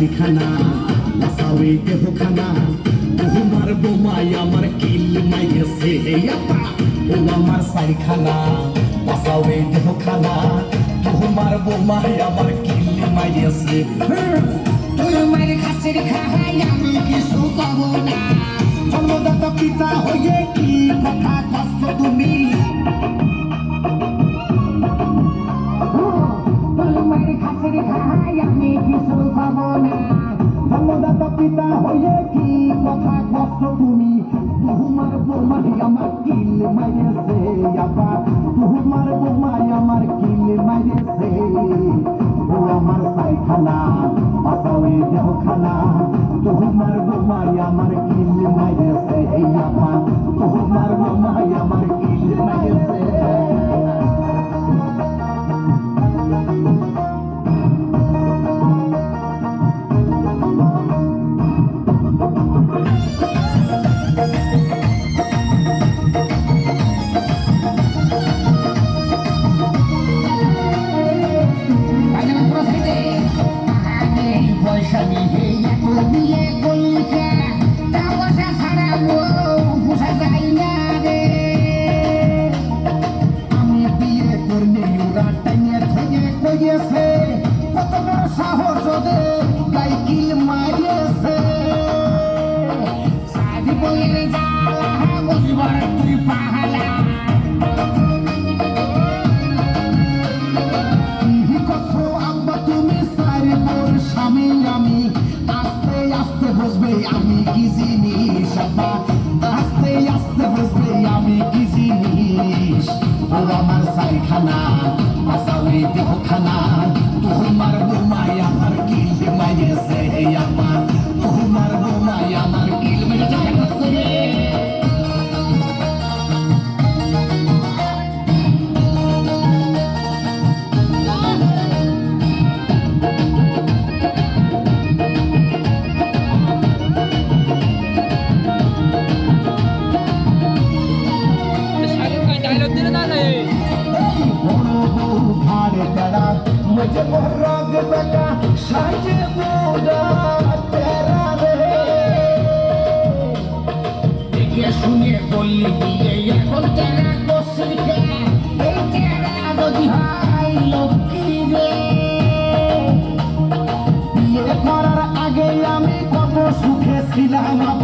সারিখানা বাসাওয়ে দেহখানা তোমার বোমাই আমার কিল মাইরেছে আপা ও আমার সারিখানা বাসাওয়ে দেহখানা তোমার বোমাই আমার কিল মাইরেছে তোমার খাসির খাহাই আমি কিছু কব না জন্মদাতা পিতা হয়ে কি কথা কষ্ট তুমি তোমার খাসির খাহাই আমি কিছু কব না জন্মদাতা পিতা হয়ে কি কথা কষ্ট তুমি তোমার বোমাই আমার কিল মাইরেছে আপা তোমার বোমাই আমার কিল মাইরেছে ও আমার সাইখানা বাসাওয়ে দেহখানা তোমার বোমাই আমার কিল মাইরেছে আপা তোমার বোমাই আমার কিল মাইরেছে আমি কি জিনিস আস্তে আস্তে বুঝবে আমি কি জিনিস ও আমার সাইখানা বাসাওয়ে দেহখানা তোমার বোমাই আমার কিল মাইরেছে আপা তোমার বোমাই আমার কিল মাইরেছে मुझे मोहराग बेटा साजे बूढ़ा तेरा रे देखे सुने बोली दिए ये कौन तेरा कोसर के ये तेरा दोदी हाय लोकी रे ये करार आगे आमी कतो सुखे ছিলাম